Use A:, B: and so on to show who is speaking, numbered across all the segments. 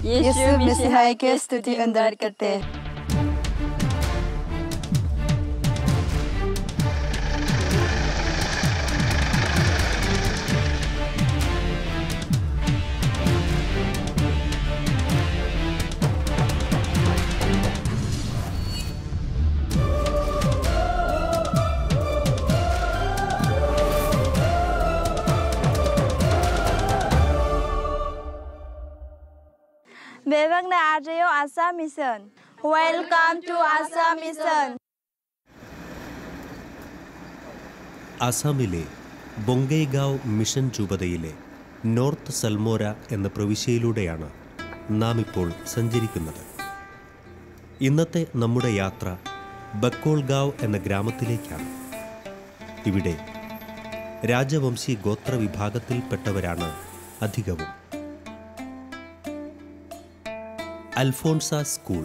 A: യേശു മിശിഹായ്ക്ക് സ്തുതി ഉണ്ടായിരിക്കട്ടെ.
B: Bienvenue à Radio Asa Mission. Welcome to Asa Mission.
C: അസാമിലെ ബൊങ്കൈഗാവ് മിഷൻ രൂപതയിലെ നോർത്ത് സൽമോര എന്ന പ്രവിശ്യയിലൂടെയാണ് നാം ഇപ്പോൾ സഞ്ചരിക്കുന്നത്. ഇന്നത്തെ നമ്മുടെ യാത്ര ബക്കോൾഗാവ് എന്ന ഗ്രാമത്തിലേക്കാണ്. ഇവിടെ രാജവംശി ഗോത്ര വിഭാഗത്തിൽപ്പെട്ടവരാണ് അധികവും. Alphonsa school,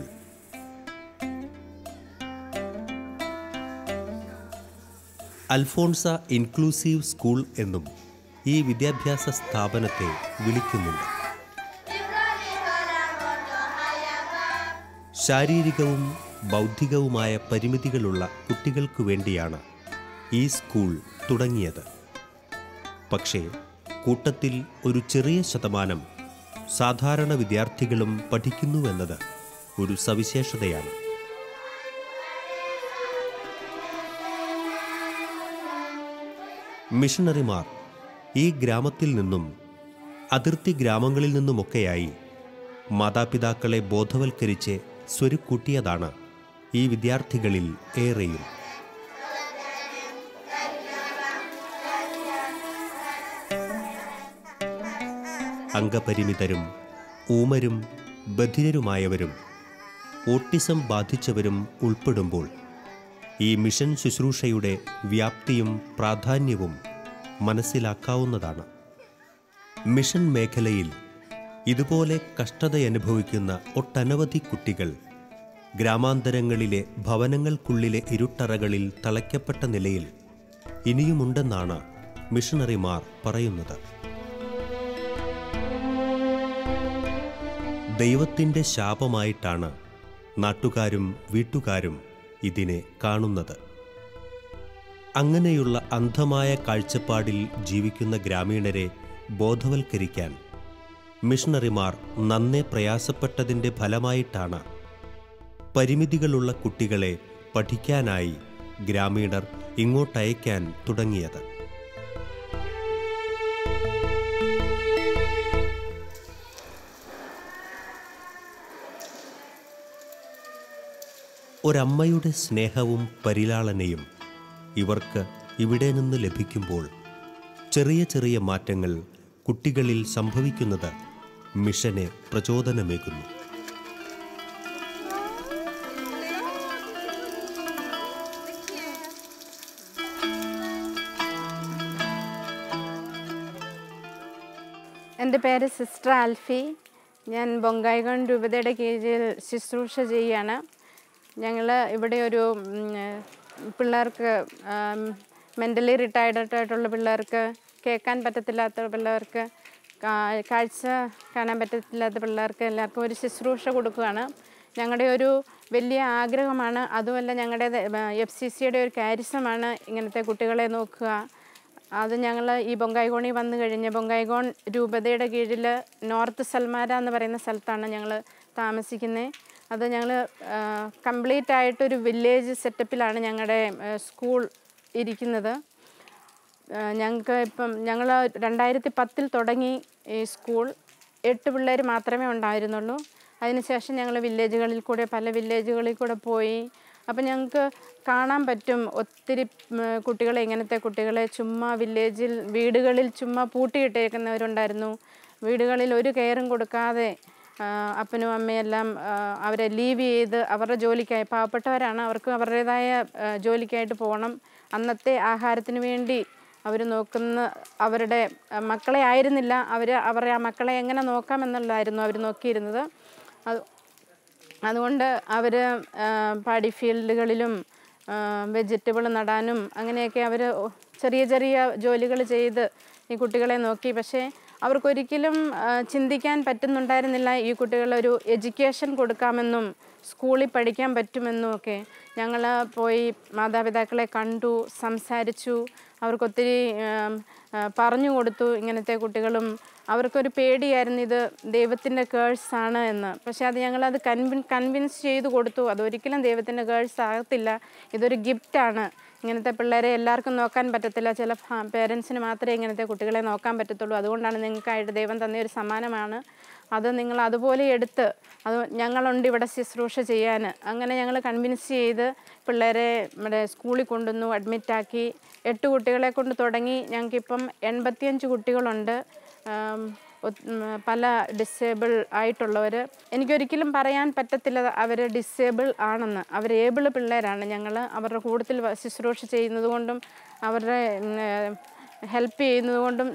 C: Alphonsa inclusive school എന്നും ഈ വിദ്യാഭ്യാസ സ്ഥാപനത്തെ വിളിക്കുന്നുണ്ട്. ശാരീരികവും ബൗദ്ധികവുമായ പരിമിതികളുള്ള കുട്ടികൾക്കു വേണ്ടിയാണ് ഈ സ്കൂൾ തുടങ്ങിയത്. പക്ഷേ കൂട്ടത്തിൽ ഒരു ചെറിയ ശതമാനം സാധാരണ വിദ്യാർത്ഥികളും പഠിക്കുന്നുവെന്നത് ഒരു സവിശേഷതയാണ്. മിഷണറിമാർ ഈ ഗ്രാമത്തിൽ നിന്നും അതിർത്തി ഗ്രാമങ്ങളിൽ നിന്നുമൊക്കെയായി മാതാപിതാക്കളെ ബോധവൽക്കരിച്ച് സ്വരുക്കൂട്ടിയതാണ് ഈ വിദ്യാർത്ഥികളിൽ ഏറെയും. അംഗപരിമിതരും ഊമരും ബധിരരുമായവരും ഓട്ടിസം ബാധിച്ചവരും ഉൾപ്പെടുമ്പോൾ ഈ മിഷൻ ശുശ്രൂഷയുടെ വ്യാപ്തിയും പ്രാധാന്യവും മനസ്സിലാക്കാവുന്നതാണ്. മിഷൻ മേഖലയിൽ ഇതുപോലെ കഷ്ടതയനുഭവിക്കുന്ന ഒട്ടനവധി കുട്ടികൾ ഗ്രാമാന്തരങ്ങളിലെ ഭവനങ്ങൾക്കുള്ളിലെ ഇരുട്ടറകളിൽ തളയ്ക്കപ്പെട്ട നിലയിൽ ഇനിയുമുണ്ടെന്നാണ് മിഷണറിമാർ പറയുന്നത്. ദൈവത്തിൻ്റെ ശാപമായിട്ടാണ് നാട്ടുകാരും വീട്ടുകാരും ഇതിനെ കാണുന്നത്. അങ്ങനെയുള്ള അന്ധമായ കാഴ്ചപ്പാടിൽ ജീവിക്കുന്ന ഗ്രാമീണരെ ബോധവൽക്കരിക്കാൻ മിഷണറിമാർ നന്നേ പ്രയാസപ്പെട്ടതിൻ്റെ ഫലമായിട്ടാണ് പരിമിതികളുള്ള കുട്ടികളെ പഠിക്കാനായി ഗ്രാമീണർ ഇങ്ങോട്ടയക്കാൻ തുടങ്ങിയത്. ഒരമ്മയുടെ സ്നേഹവും പരിലാളനയും ഇവർക്ക് ഇവിടെ നിന്ന് ലഭിക്കുമ്പോൾ ചെറിയ ചെറിയ മാറ്റങ്ങൾ കുട്ടികളിൽ സംഭവിക്കുന്നത് മിഷനെ പ്രചോദനമേകുന്നു.
D: എൻ്റെ പേര് സിസ്റ്റർ ആൽഫി. ഞാൻ ബൊങ്കായിഗോൺ രൂപതയുടെ കീഴിൽ ശുശ്രൂഷ ചെയ്യുകയാണ്. ഞങ്ങൾ ഇവിടെ ഒരു പിള്ളേർക്ക് മെൻ്റലി റിട്ടയർഡായിട്ടുള്ള പിള്ളേർക്ക്, കേൾക്കാൻ പറ്റത്തില്ലാത്ത പിള്ളേർക്ക്, കാഴ്ച കാണാൻ പറ്റത്തില്ലാത്ത പിള്ളേർക്ക് എല്ലാവർക്കും ഒരു ശുശ്രൂഷ കൊടുക്കുകയാണ്. ഞങ്ങളുടെ ഒരു വലിയ ആഗ്രഹമാണ്. അതുമല്ല, ഞങ്ങളുടെ FCCയുടെ ഒരു കാരിസമാണ് ഇങ്ങനത്തെ കുട്ടികളെ നോക്കുക. അത് ഞങ്ങൾ ഈ ബൊങ്കായിഗോണിൽ വന്നു കഴിഞ്ഞ് ബൊങ്കായിഗോൺ രൂപതയുടെ കീഴിൽ നോർത്ത് സൽമാര എന്ന് പറയുന്ന സ്ഥലത്താണ് ഞങ്ങൾ താമസിക്കുന്നത്. അത് ഞങ്ങൾ കംപ്ലീറ്റ് ആയിട്ടൊരു വില്ലേജ് സെറ്റപ്പിലാണ് ഞങ്ങളുടെ സ്കൂൾ ഇരിക്കുന്നത്. ഞങ്ങൾക്ക് ഇപ്പം ഞങ്ങൾ 2010 തുടങ്ങി ഈ സ്കൂൾ. 8 പിള്ളേർ മാത്രമേ ഉണ്ടായിരുന്നുള്ളൂ. അതിനുശേഷം ഞങ്ങൾ പല വില്ലേജുകളിൽ കൂടെ പോയി. അപ്പം ഞങ്ങൾക്ക് കാണാൻ പറ്റും ഒത്തിരി കുട്ടികളെ, ഇങ്ങനത്തെ കുട്ടികളെ ചുമ്മാ വീടുകളിൽ ചുമ്മാ പൂട്ടിയിട്ടേക്കുന്നവരുണ്ടായിരുന്നു. വീടുകളിൽ ഒരു കെയറും കൊടുക്കാതെ അപ്പനും അമ്മയെല്ലാം അവരെ ലീവ് ചെയ്ത് അവരുടെ ജോലിക്കായി, പാവപ്പെട്ടവരാണ്, അവർക്ക് അവരുടേതായ ജോലിക്കായിട്ട് പോകണം. അന്നത്തെ ആഹാരത്തിന് വേണ്ടി അവർ നോക്കുന്ന അവരുടെ മക്കളെ ആയിരുന്നില്ല, അവരുടെ ആ മക്കളെ എങ്ങനെ നോക്കാമെന്നുള്ളതായിരുന്നു അവർ നോക്കിയിരുന്നത്. അതുകൊണ്ട് അവർ പാടി ഫീൽഡുകളിലും വെജിറ്റബിൾ നടാനും അങ്ങനെയൊക്കെ അവർ ചെറിയ ചെറിയ ജോലികൾ ചെയ്ത് ഈ കുട്ടികളെ നോക്കി. പക്ഷേ അവർക്കൊരിക്കലും ചിന്തിക്കാൻ പറ്റുന്നുണ്ടായിരുന്നില്ല ഈ കുട്ടികളൊരു എഡ്യൂക്കേഷൻ കൊടുക്കാമെന്നും സ്കൂളിൽ പഠിക്കാൻ പറ്റുമെന്നും ഒക്കെ. ഞങ്ങൾ പോയി മാതാപിതാക്കളെ കണ്ടു, സംസാരിച്ചു, അവർക്കൊത്തിരി പറഞ്ഞു കൊടുത്തു. ഇങ്ങനത്തെ കുട്ടികളും അവർക്കൊരു പേടിയായിരുന്നു ഇത് ദൈവത്തിൻ്റെ കേഴ്സാണ് എന്ന്. പക്ഷേ അത് ഞങ്ങളത് കൺവിൻസ് ചെയ്ത് കൊടുത്തു. അതൊരിക്കലും ദൈവത്തിൻ്റെ കേഴ്സ് ആകത്തില്ല, ഇതൊരു ഗിഫ്റ്റാണ്. ഇങ്ങനത്തെ പിള്ളേരെ എല്ലാവർക്കും നോക്കാൻ പറ്റത്തില്ല, ചില പേരൻസിന് മാത്രമേ ഇങ്ങനത്തെ കുട്ടികളെ നോക്കാൻ പറ്റത്തുള്ളൂ. അതുകൊണ്ടാണ് നിങ്ങൾക്കായിട്ട് ദൈവം തന്നൊരു സമ്മാനമാണ്, അത് നിങ്ങൾ അതുപോലെ എടുത്ത്, അത് ഞങ്ങളുണ്ട് ഇവിടെ ശുശ്രൂഷ ചെയ്യാൻ. അങ്ങനെ ഞങ്ങൾ കൺവിൻസ് ചെയ്ത് പിള്ളേരെ നമ്മുടെ സ്കൂളിൽ കൊണ്ടുവന്നു, അഡ്മിറ്റാക്കി. 8 കുട്ടികളെ കൊണ്ട് തുടങ്ങി. ഞങ്ങൾക്കിപ്പം 85 കുട്ടികളുണ്ട്, പല ഡിസേബിൾ ആയിട്ടുള്ളവർ. എനിക്കൊരിക്കലും പറയാൻ പറ്റത്തില്ല അവർ ഡിസേബിൾ ആണെന്ന്. അവർ ഏബിൾ പിള്ളേരാണ്. ഞങ്ങൾ അവരുടെ കൂട്ടത്തിൽ ശുശ്രൂഷ ചെയ്യുന്നത് കൊണ്ടും അവരുടെ ഹെൽപ്പ് ചെയ്യുന്നത് കൊണ്ടും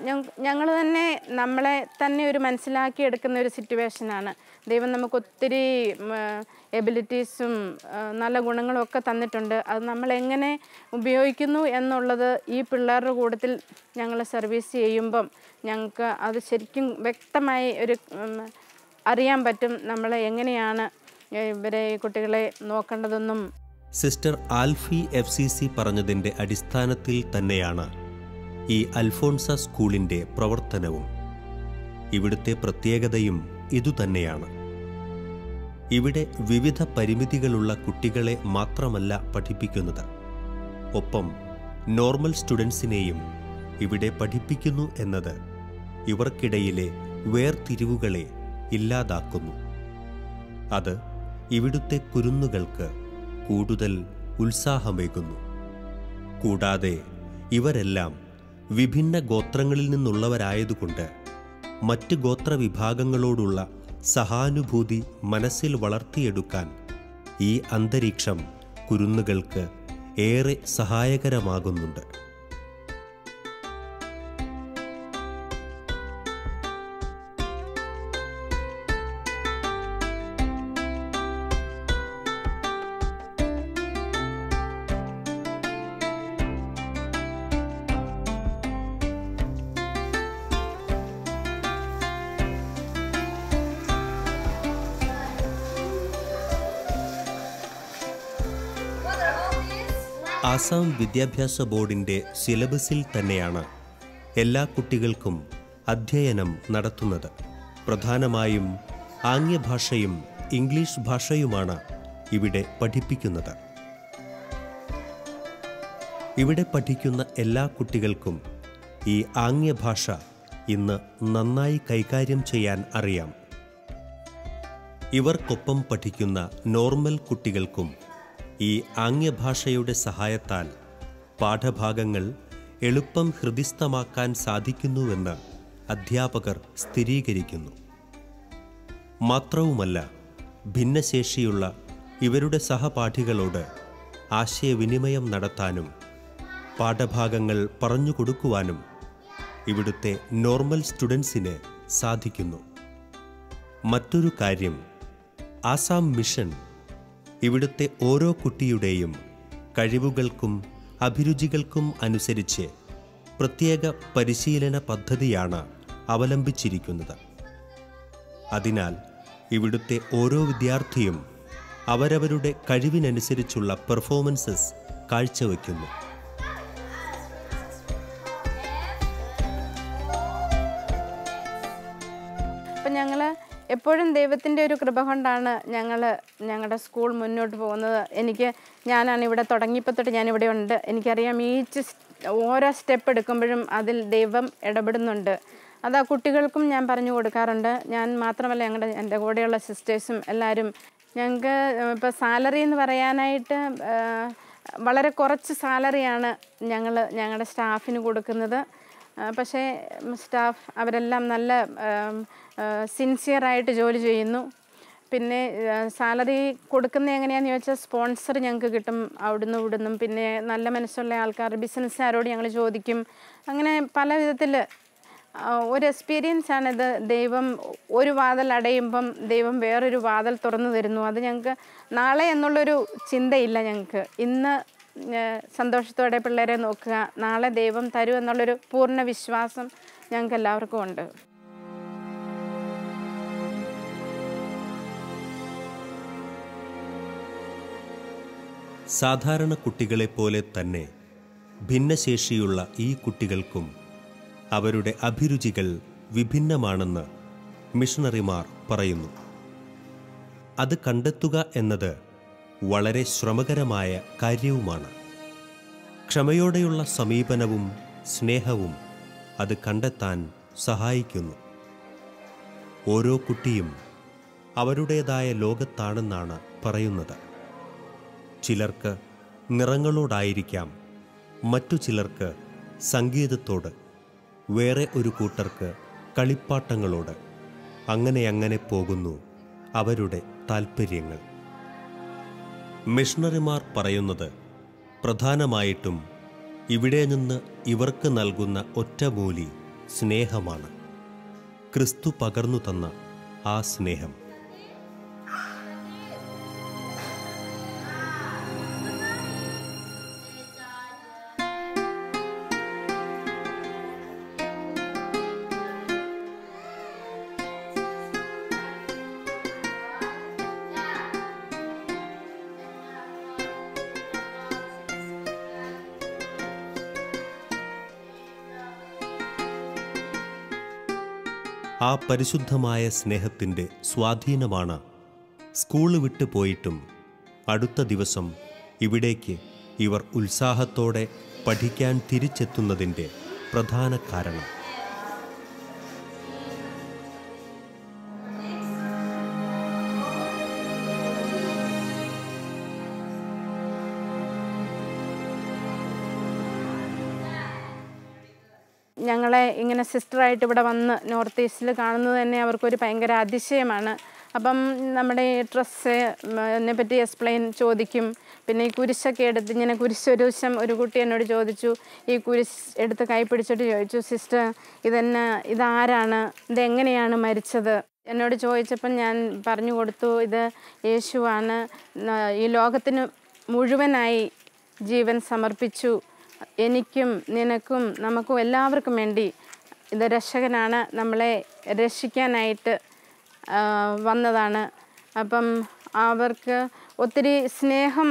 D: ഞങ്ങൾ തന്നെ നമ്മളെ തന്നെ ഒരു മനസ്സിലാക്കി എടുക്കുന്ന ഒരു സിറ്റുവേഷനാണ്. ദൈവം നമുക്ക് ഒത്തിരി എബിലിറ്റീസും നല്ല ഗുണങ്ങളും ഒക്കെ തന്നിട്ടുണ്ട്. അത് നമ്മളെങ്ങനെ ഉപയോഗിക്കുന്നു എന്നുള്ളത് ഈ പിള്ളേരുടെ കൂട്ടത്തിൽ ഞങ്ങൾ സർവീസ് ചെയ്യുമ്പം ഞങ്ങൾക്ക് അത് ശരിക്കും വ്യക്തമായി ഒരു അറിയാൻ പറ്റും നമ്മൾ എങ്ങനെയാണ് ഇവരെ കുട്ടികളെ നോക്കേണ്ടതെന്നും.
C: സിസ്റ്റർ ആൽഫി FCC പറഞ്ഞതിൻ്റെ അടിസ്ഥാനത്തിൽ തന്നെയാണ് ഈ അൽഫോൺസ സ്കൂളിൻ്റെ പ്രവർത്തനവും. ഇവിടുത്തെ പ്രത്യേകതയും ഇതുതന്നെയാണ്. ഇവിടെ വിവിധ പരിമിതികളുള്ള കുട്ടികളെ മാത്രമല്ല പഠിപ്പിക്കുന്നത്, ഒപ്പം നോർമൽ സ്റ്റുഡൻസിനെയും ഇവിടെ പഠിപ്പിക്കുന്നു എന്നത് ഇവർക്കിടയിലെ വേർതിരിവുകളെ ഇല്ലാതാക്കുന്നു. അത് ഇവിടുത്തെ കുരുന്നുകൾക്ക് കൂടുതൽ ഉത്സാഹമേകുന്നു. കൂടാതെ ഇവരെല്ലാം വിഭിന്ന ഗോത്രങ്ങളിൽ നിന്നുള്ളവരായതുകൊണ്ട് മറ്റ് ഗോത്രവിഭാഗങ്ങളോടുള്ള സഹാനുഭൂതി മനസ്സിൽ വളർത്തിയെടുക്കാൻ ഈ അന്തരീക്ഷം കുരുന്നുകൾക്ക് ഏറെ സഹായകരമാകുന്നുണ്ട്. ആസാം വിദ്യാഭ്യാസ ബോർഡിൻ്റെ സിലബസിൽ തന്നെയാണ് എല്ലാ കുട്ടികൾക്കും അധ്യയനം നടത്തുന്നത്. പ്രധാനമായും ആംഗ്യഭാഷയും ഇംഗ്ലീഷ് ഭാഷയുമാണ് ഇവിടെ പഠിപ്പിക്കുന്നത്. ഇവിടെ പഠിക്കുന്ന എല്ലാ കുട്ടികൾക്കും ഈ ആംഗ്യഭാഷ ഇന്ന് നന്നായി കൈകാര്യം ചെയ്യാൻ അറിയാം. ഇവർക്കൊപ്പം പഠിക്കുന്ന നോർമൽ കുട്ടികൾക്കും ഈ ആംഗ്യഭാഷയുടെ സഹായത്താൽ പാഠഭാഗങ്ങൾ എളുപ്പം ഹൃദിസ്ഥമാക്കാൻ സാധിക്കുന്നുവെന്ന് അധ്യാപകർ സ്ഥിരീകരിക്കുന്നു. മാത്രവുമല്ല, ഭിന്നശേഷിയുള്ള ഇവരുടെ സഹപാഠികളോട് ആശയവിനിമയം നടത്താനും പാഠഭാഗങ്ങൾ പറഞ്ഞുകൊടുക്കുവാനും ഇവിടുത്തെ നോർമൽ സ്റ്റുഡൻസിന് സാധിക്കുന്നു. മറ്റൊരു കാര്യം, ആസാം മിഷൻ ഇവിടുത്തെ ഓരോ കുട്ടിയുടെയും കഴിവുകൾക്കും അഭിരുചികൾക്കും അനുസരിച്ച് പ്രത്യേക പരിശീലന പദ്ധതിയാണ് അവലംബിച്ചിരിക്കുന്നത്. അതിനാൽ ഇവിടുത്തെ ഓരോ വിദ്യാർത്ഥിയും അവരവരുടെ കഴിവിനനുസരിച്ചുള്ള പെർഫോമൻസസ് കാഴ്ചവെക്കുന്നു.
D: അപ്പം ഞങ്ങൾ എപ്പോഴും ദൈവത്തിൻ്റെ ഒരു കൃപ കൊണ്ടാണ് ഞങ്ങളുടെ സ്കൂൾ മുന്നോട്ട് പോകുന്നത്. ഞാനാണ് ഇവിടെ തുടങ്ങിയപ്പോൾ തൊട്ട് ഞാനിവിടെ ഉണ്ട്. എനിക്കറിയാം ഓരോ സ്റ്റെപ്പ് എടുക്കുമ്പോഴും അതിൽ ദൈവം ഇടപെടുന്നുണ്ട്. അത് ആ കുട്ടികൾക്കും ഞാൻ പറഞ്ഞു കൊടുക്കാറുണ്ട്. ഞാൻ മാത്രമല്ല, എൻ്റെ കൂടെയുള്ള സിസ്റ്റേഴ്സും എല്ലാവരും. ഞങ്ങൾക്ക് ഇപ്പോൾ സാലറി എന്ന് പറയാനായിട്ട് വളരെ കുറച്ച് സാലറിയാണ് ഞങ്ങളുടെ സ്റ്റാഫിന് കൊടുക്കുന്നത്. പക്ഷേ സ്റ്റാഫ് അവരെല്ലാം നല്ല സിൻസിയറായിട്ട് ജോലി ചെയ്യുന്നു. പിന്നെ സാലറി കൊടുക്കുന്നത് എങ്ങനെയാണെന്ന് ചോദിച്ചാൽ സ്പോൺസർ ഞങ്ങൾക്ക് കിട്ടും അവിടുന്ന് ഇവിടുന്നും. പിന്നെ നല്ല മനസ്സുള്ള ആൾക്കാർ, ബിസിനസ്സുകാരോട് ഞങ്ങൾ ചോദിക്കും. അങ്ങനെ പല വിധത്തിൽ ഒരു എക്സ്പീരിയൻസാണിത്. ദൈവം ഒരു വാതിൽ അടയുമ്പം ദൈവം വേറൊരു വാതിൽ തുറന്നു തരുന്നു. അത് ഞങ്ങൾക്ക് നാളെ എന്നുള്ളൊരു ചിന്തയില്ല. ഞങ്ങൾക്ക് ഇന്ന് സന്തോഷത്തോടെ പിള്ളേരെ നോക്കുക, നാളെ ദൈവം തരും എന്നുള്ളൊരു പൂർണ്ണ വിശ്വാസം ഞങ്ങൾക്ക് എല്ലാവർക്കും ഉണ്ട്.
C: സാധാരണ കുട്ടികളെപ്പോലെ തന്നെ ഭിന്നശേഷിയുള്ള ഈ കുട്ടികൾക്കും അവരുടെ അഭിരുചികൾ വിഭിന്നമാണെന്ന് മിഷണറിമാർ പറയുന്നു. അത് കണ്ടെത്തുക എന്നത് വളരെ ശ്രമകരമായ കാര്യവുമാണ്. ക്ഷമയോടെയുള്ള സമീപനവും സ്നേഹവും അത് കണ്ടെത്താൻ സഹായിക്കുന്നു. ഓരോ കുട്ടിയും അവരുടേതായ ലോകത്താണെന്നാണ് പറയുന്നത്. ചിലർക്ക് നിറങ്ങളോടായിരിക്കാം, മറ്റു ചിലർക്ക് സംഗീതത്തോട്, വേറെ ഒരു കൂട്ടർക്ക് കളിപ്പാട്ടങ്ങളോട്. അങ്ങനെ പോകുന്നു അവരുടെ താൽപ്പര്യങ്ങൾ. മിഷണറിമാർ പറയുന്നത് പ്രധാനമായിട്ടും ഇവിടെ നിന്ന് ഇവർക്ക് നൽകുന്ന ഒറ്റമൂലി സ്നേഹമാണ്. ക്രിസ്തു പകർന്നു തന്ന ആ സ്നേഹം. ആ പരിശുദ്ധമായ സ്നേഹത്തിൻ്റെ സ്വാധീനമാണ് സ്കൂൾ വിട്ടു പോയിട്ടും അടുത്ത ദിവസം ഇവിടേക്ക് ഇവർ ഉത്സാഹത്തോടെ പഠിക്കാൻ തിരിച്ചെത്തുന്നതിൻ്റെ പ്രധാന കാരണം.
D: ഞങ്ങളെ ഇങ്ങനെ സിസ്റ്ററായിട്ട് ഇവിടെ വന്ന് നോർത്ത് ഈസ്റ്റിൽ കാണുന്നത് തന്നെ അവർക്കൊരു ഭയങ്കര അതിശയമാണ്. അപ്പം നമ്മുടെ ഈ ഡ്രസ്സ് പറ്റി എക്സ്പ്ലെയിൻ ചോദിക്കും. പിന്നെ ഈ കുരിശൊക്കെ എടുത്ത് ഇങ്ങനെ കുരിശൊരു ദിവസം ഒരു കുട്ടി എന്നോട് ചോദിച്ചു, ഈ കുരിശ് എടുത്ത് കൈ പിടിച്ചിട്ട് ചോദിച്ചു, സിസ്റ്റർ ഇതാരാണ്, ഇതെങ്ങനെയാണ് മരിച്ചത് എന്നോട് ചോദിച്ചപ്പം ഞാൻ പറഞ്ഞു കൊടുത്തു, ഇത് യേശുവാണ്, ഈ ലോകത്തിന് മുഴുവനായി ജീവൻ സമർപ്പിച്ചു, എനിക്കും നിനക്കും നമുക്കും എല്ലാവർക്കും വേണ്ടി. ഇത് രക്ഷകനാണ്, നമ്മളെ രക്ഷിക്കാനായിട്ട് വന്നതാണ്. അപ്പം അവർക്ക് ഒത്തിരി സ്നേഹം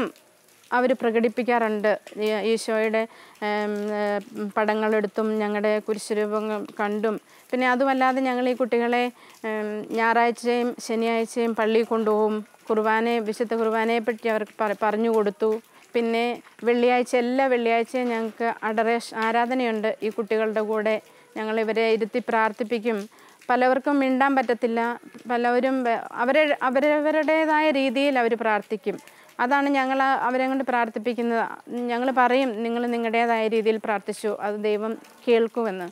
D: അവർ പ്രകടിപ്പിക്കാറുണ്ട്. ഈശോയുടെ പടങ്ങളെടുത്തും ഞങ്ങളുടെ കുരിശുരൂപം കണ്ടും. പിന്നെ അതുമല്ലാതെ ഞങ്ങൾ ഈ കുട്ടികളെ ഞായറാഴ്ചയും ശനിയാഴ്ചയും പള്ളിയിൽ കൊണ്ടുപോകും. വിശുദ്ധ കുർബാനയെപ്പറ്റി അവർക്ക് പറഞ്ഞു കൊടുത്തു. പിന്നെ എല്ലാ വെള്ളിയാഴ്ചയും ഞങ്ങൾക്ക് ആരാധനയുണ്ട്. ഈ കുട്ടികളുടെ കൂടെ ഞങ്ങളിവരെ ഇരുത്തി പ്രാർത്ഥിപ്പിക്കും. പലവർക്കും മിണ്ടാൻ പറ്റത്തില്ല, പലവരും അവരവരുടേതായ രീതിയിൽ അവർ പ്രാർത്ഥിക്കും. അതാണ് ഞങ്ങൾ അവരെ കൊണ്ട് പ്രാർത്ഥിപ്പിക്കുന്നത്. ഞങ്ങൾ പറയും, നിങ്ങൾ നിങ്ങളുടേതായ രീതിയിൽ പ്രാർത്ഥിച്ചു, അത് ദൈവം കേൾക്കുമെന്ന്.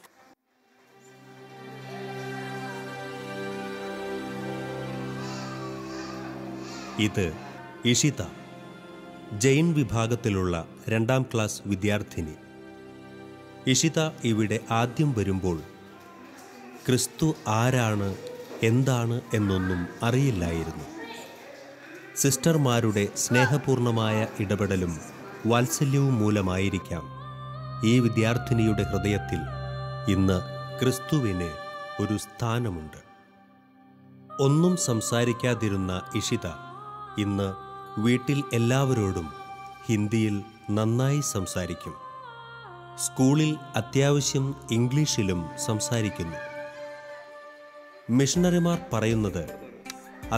C: ഇത് ഇഷിത, ജൈൻ വിഭാഗത്തിലുള്ള 2ാം ക്ലാസ് വിദ്യാർത്ഥിനി. ഇഷിത ഇവിടെ ആദ്യം വരുമ്പോൾ ക്രിസ്തു ആരാണ്, എന്താണ് എന്നൊന്നും അറിയില്ലായിരുന്നു. സിസ്റ്റർമാരുടെ സ്നേഹപൂർണമായ ഇടപെടലും വാത്സല്യവും മൂലമായിരിക്കാം ഈ വിദ്യാർത്ഥിനിയുടെ ഹൃദയത്തിൽ ഇന്ന് ക്രിസ്തുവിന് ഒരു സ്ഥാനമുണ്ട്. ഒന്നും സംസാരിക്കാതിരുന്ന ഇഷിത ഇന്ന് വീട്ടിൽ എല്ലാവരോടും ഹിന്ദിയിൽ നന്നായി സംസാരിക്കും. സ്കൂളിൽ അത്യാവശ്യം ഇംഗ്ലീഷിലും സംസാരിക്കുന്നു. മിഷണറിമാർ പറയുന്നത്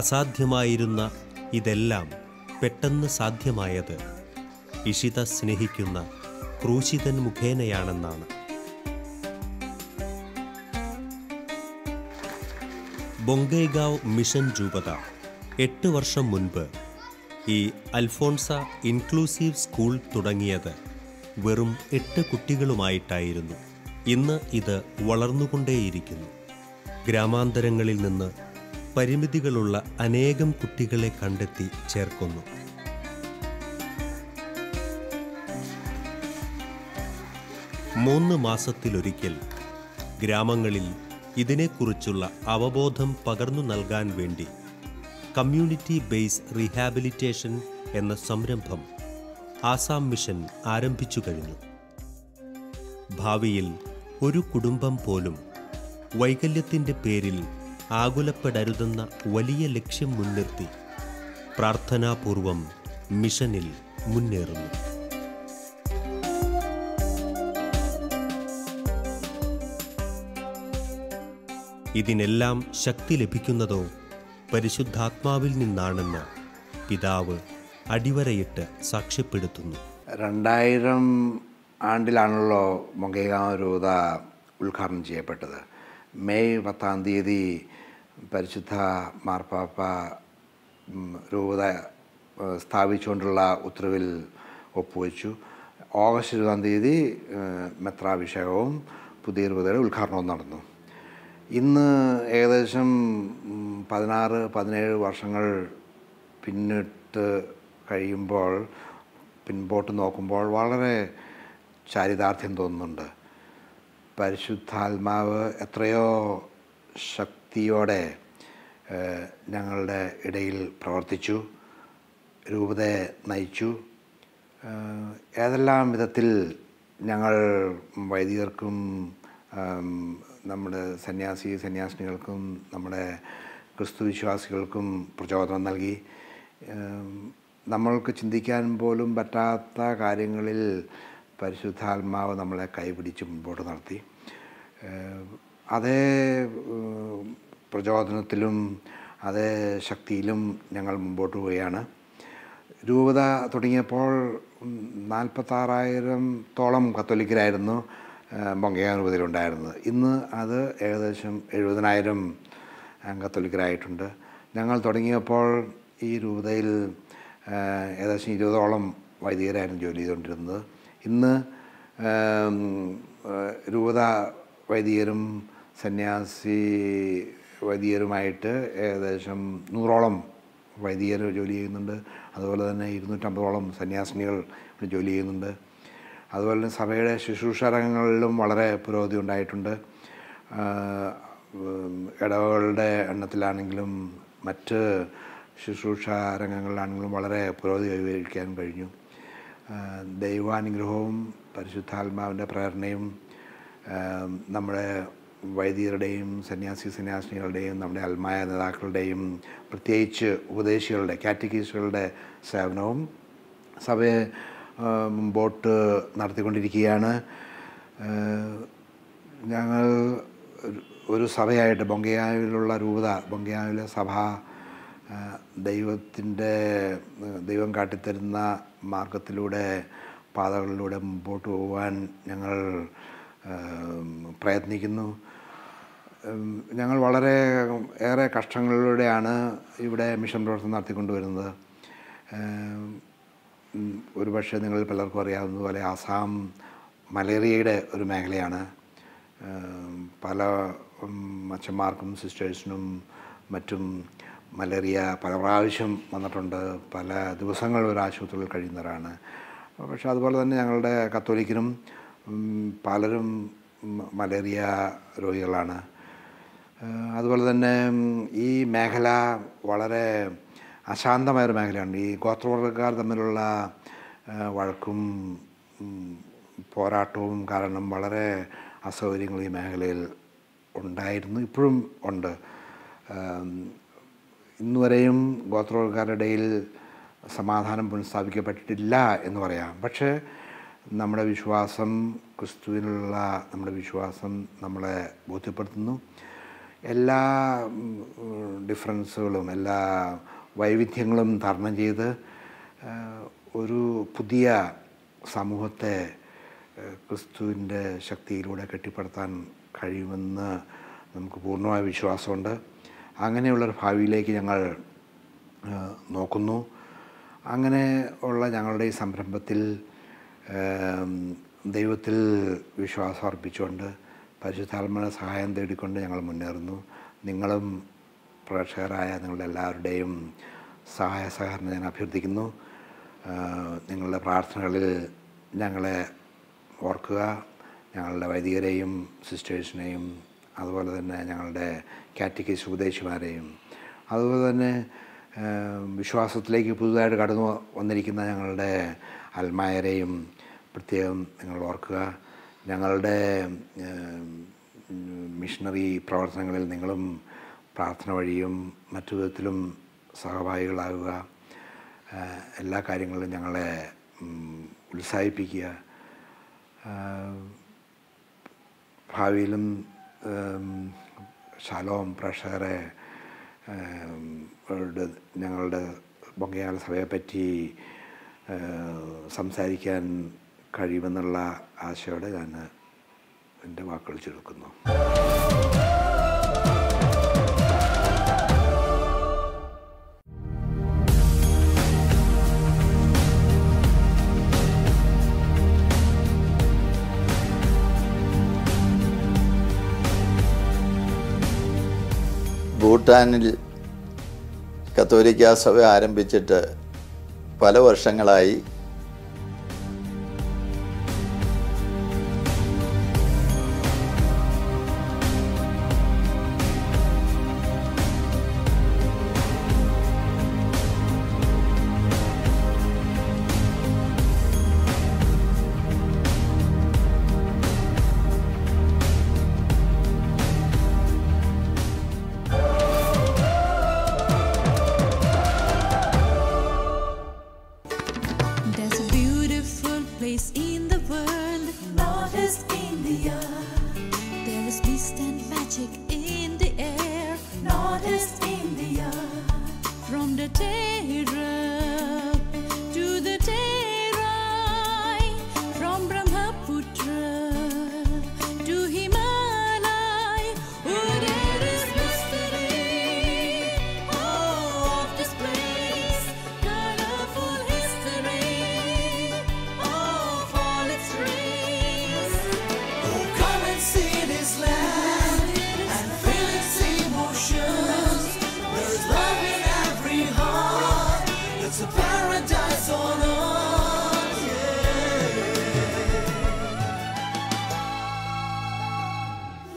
C: അസാധ്യമായിരുന്ന ഇതെല്ലാം പെട്ടെന്ന് സാധ്യമായത് ഇഷിത സ്നേഹിക്കുന്ന ക്രൂശിതൻ മുഖേനയാണെന്നാണ്. ബൊങ്കൈഗാവ് മിഷൻ രൂപത 8 വർഷം മുൻപ് ഈ അൽഫോൺസ ഇൻക്ലൂസീവ് സ്കൂൾ തുടങ്ങിയത് വെറും 8 കുട്ടികളുമായിട്ടായിരുന്നു. ഇന്ന് ഇത് വളർന്നുകൊണ്ടേയിരിക്കുന്നു. ഗ്രാമാന്തരങ്ങളിൽ നിന്ന് പരിമിതികളുള്ള അനേകം കുട്ടികളെ കണ്ടെത്തി ചേർക്കുന്നു. മൂന്ന് മാസത്തിലൊരിക്കൽ ഗ്രാമങ്ങളിൽ ഇതിനെക്കുറിച്ചുള്ള അവബോധം പകർന്നു നൽകാൻ വേണ്ടി കമ്മ്യൂണിറ്റി ബേസ് റീഹാബിലിറ്റേഷൻ എന്ന സംരംഭം ആസാം മിഷൻ ആരംഭിച്ചു കഴിഞ്ഞു. ഭാവിയിൽ ഒരു കുടുംബം പോലും വൈകല്യത്തിൻ്റെ പേരിൽ ആകുലപ്പെടരുതെന്ന വലിയ ലക്ഷ്യം മുൻനിർത്തി പ്രാർത്ഥനാപൂർവം മിഷനിൽ മുന്നേറുന്നു. ഇതിനെല്ലാം ശക്തി ലഭിക്കുന്നതോ പരിശുദ്ധാത്മാവിൽ നിന്നാണെന്ന് പിതാവ് അടിവരയിട്ട് സാക്ഷ്യപ്പെടുത്തുന്നു.
E: 2000 ആണ്ടിലാണല്ലോ മൊങ്കൈഗാവ് രൂപത ഉദ്ഘാടനം ചെയ്യപ്പെട്ടത്. മെയ് 10-ാം തീയതി പരിശുദ്ധ മാർപ്പാപ്പ രൂപത സ്ഥാപിച്ചുകൊണ്ടുള്ള ഉത്തരവിൽ ഒപ്പുവെച്ചു. ഓഗസ്റ്റ് 20-ാം തീയതി മെത്രാഭിഷേകവും പുതിയ രൂപതയുടെ ഉദ്ഘാടനവും നടന്നു. ഇന്ന് ഏകദേശം 16-17 വർഷങ്ങൾ പിന്നിട്ട് കഴിയുമ്പോൾ, പിൻപോട്ട് നോക്കുമ്പോൾ വളരെ ചാരിതാർത്ഥ്യം തോന്നുന്നുണ്ട്. പരിശുദ്ധാത്മാവ് എത്രയോ ശക്തിയോടെ ഞങ്ങളുടെ ഇടയിൽ പ്രവർത്തിച്ചു, രൂപതയെ നയിച്ചു. ഏതെല്ലാം വിധത്തിൽ ഞങ്ങൾ വൈദികർക്കും നമ്മുടെ സന്യാസിനികൾക്കും നമ്മുടെ ക്രിസ്തു വിശ്വാസികൾക്കും പ്രചോദനം നൽകി. നമ്മൾക്ക് ചിന്തിക്കാൻ പോലും പറ്റാത്ത കാര്യങ്ങളിൽ പരിശുദ്ധാത്മാവ് നമ്മളെ കൈപിടിച്ച് മുമ്പോട്ട് നടത്തി. അതേ പ്രചോദനത്തിലും അതേ ശക്തിയിലും ഞങ്ങൾ മുമ്പോട്ട് പോവുകയാണ്. രൂപത തുടങ്ങിയപ്പോൾ 46,000-ഓളം കത്തോലിക്കരായിരുന്നു മൊങ്കൈഗാവ് രൂപതയിലുണ്ടായിരുന്നത്. ഇന്ന് അത് ഏകദേശം 70,000 കത്തോലിക്കരായിട്ടുണ്ട്. ഞങ്ങൾ തുടങ്ങിയപ്പോൾ ഈ രൂപതയിൽ ഏകദേശം 20ഓളം വൈദികരായിരുന്നു ജോലി ചെയ്തുകൊണ്ടിരുന്നത്. ഇന്ന് രൂപത വൈദികരും സന്യാസി വൈദികരുമായിട്ട് ഏകദേശം 100ഓളം വൈദികർ ജോലി ചെയ്യുന്നുണ്ട്. അതുപോലെ തന്നെ 250ഓളം സന്യാസിനികൾ ജോലി ചെയ്യുന്നുണ്ട്. അതുപോലെ തന്നെ സഭയുടെ ശുശ്രൂഷ രംഗങ്ങളിലും വളരെ പുരോഗതി ഉണ്ടായിട്ടുണ്ട്. ഇടവകളുടെ എണ്ണത്തിലാണെങ്കിലും മറ്റ് ശുശ്രൂഷ രംഗങ്ങളിലാണെങ്കിലും വളരെ പുരോഗതി കൈവരിക്കാൻ കഴിഞ്ഞു. ദൈവാനുഗ്രഹവും പരിശുദ്ധാത്മാവിൻ്റെ പ്രേരണയും നമ്മുടെ വൈദികരുടെയും സന്യാസിനികളുടെയും നമ്മുടെ ആത്മായ നേതാക്കളുടെയും പ്രത്യേകിച്ച് ഉപദേശികളുടെ കാറ്റഗീസുകളുടെ സേവനവും സഭയെ മുമ്പോട്ട് നടത്തിക്കൊണ്ടിരിക്കുകയാണ്. ഞങ്ങൾ ഒരു സഭയായിട്ട് മൊങ്കൈഗാവിലുള്ള രൂപത, മൊങ്കൈഗാവിലെ സഭ ദൈവം കാട്ടിത്തരുന്ന മാർഗത്തിലൂടെ, പാതകളിലൂടെ മുമ്പോട്ട് പോകാൻ ഞങ്ങൾ പ്രയത്നിക്കുന്നു. ഞങ്ങൾ വളരെ ഏറെ കഷ്ടങ്ങളിലൂടെയാണ് ഇവിടെ മിഷൻ പ്രവർത്തനം നടത്തിക്കൊണ്ടുവരുന്നത്. ഒരുപക്ഷെ നിങ്ങൾ പലർക്കും അറിയാവുന്നതുപോലെ ആസാം മലേറിയയുടെ ഒരു മേഖലയാണ്. പല അച്ഛന്മാർക്കും സിസ്റ്റേഴ്സിനും മറ്റും മലേറിയ പല പ്രാവശ്യം വന്നിട്ടുണ്ട്. പല ദിവസങ്ങൾ ഒരു ആശുപത്രിയിൽ കഴിയുന്നവരാണ്. പക്ഷെ അതുപോലെ തന്നെ ഞങ്ങളുടെ കത്തോലിക്കരും പലരും മലേറിയ രോഗികളാണ്. അതുപോലെ തന്നെ ഈ മേഖല വളരെ അശാന്തമായൊരു മേഖലയാണ്. ഈ ഗോത്രവർഗ്ഗക്കാർ തമ്മിലുള്ള വഴക്കും പോരാട്ടവും കാരണം വളരെ അസൗകര്യങ്ങൾ ഈ മേഖലയിൽ ഉണ്ടായിരുന്നു, ഇപ്പോഴും ഉണ്ട്. ഇന്നുവരെയും ഗോത്രവർഗ്ഗക്കാരുടെ ഇടയിൽ സമാധാനം പുനഃസ്ഥാപിക്കപ്പെട്ടിട്ടില്ല എന്ന് പറയാം. പക്ഷേ നമ്മുടെ വിശ്വാസം, ക്രിസ്തുവിനുള്ള നമ്മുടെ വിശ്വാസം നമ്മളെ ബോധ്യപ്പെടുത്തുന്നു. എല്ലാ ഡിഫറൻസുകളും എല്ലാ വൈവിധ്യങ്ങളും തരണം ചെയ്ത് ഒരു പുതിയ സമൂഹത്തെ ക്രിസ്തുവിൻ്റെ ശക്തിയിലൂടെ കെട്ടിപ്പടുത്താൻ കഴിയുമെന്ന് നമുക്ക് പൂർണ്ണമായ വിശ്വാസമുണ്ട്. അങ്ങനെയുള്ളൊരു ഭാവിയിലേക്ക് ഞങ്ങൾ നോക്കുന്നു. അങ്ങനെ ഉള്ള ഞങ്ങളുടെ ഈ സംരംഭത്തിൽ ദൈവത്തിൽ വിശ്വാസം അർപ്പിച്ചുകൊണ്ട് പരിശുദ്ധാത്മാവിന്റെ സഹായം തേടിക്കൊണ്ട് ഞങ്ങൾ മുന്നേറുന്നു. നിങ്ങളും പ്രേക്ഷകരായ നിങ്ങളുടെ എല്ലാവരുടെയും സഹായ സഹകരണം ഞാൻ അഭ്യർത്ഥിക്കുന്നു. നിങ്ങളുടെ പ്രാർത്ഥനകളിൽ ഞങ്ങളെ ഓർക്കുക. ഞങ്ങളുടെ വൈദികരെയും സിസ്റ്റേഴ്സിനെയും അതുപോലെ തന്നെ ഞങ്ങളുടെ കാറ്റഗീസ് ഉപദേശിമാരെയും അതുപോലെ തന്നെ വിശ്വാസത്തിലേക്ക് പുതുതായിട്ട് കടന്നു വന്നിരിക്കുന്ന ഞങ്ങളുടെ അൽമായരെയും പ്രത്യേകം നിങ്ങൾ ഓർക്കുക. ഞങ്ങളുടെ മിഷണറി പ്രവർത്തനങ്ങളിൽ നിങ്ങളും പ്രാർത്ഥന വഴിയും മറ്റു വിധത്തിലും സഹഭാഗികളാകുക. എല്ലാ കാര്യങ്ങളിലും ഞങ്ങളെ ഉത്സാഹിപ്പിക്കുക. ഭാവിയിലും ഷാലോം പ്രേക്ഷകരെ ഞങ്ങളുടെ ബൊങ്കയാല സഭയെപ്പറ്റി സംസാരിക്കാൻ കഴിയുമെന്നുള്ള ആശയോടെ ഞാൻ എൻ്റെ വാക്കുകൾ ചുരുക്കുന്നു.
F: ഭൂട്ടാനിൽ കത്തോലിക്കാ സഭ ആരംഭിച്ചിട്ട് പല വർഷങ്ങളായി.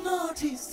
G: Northeast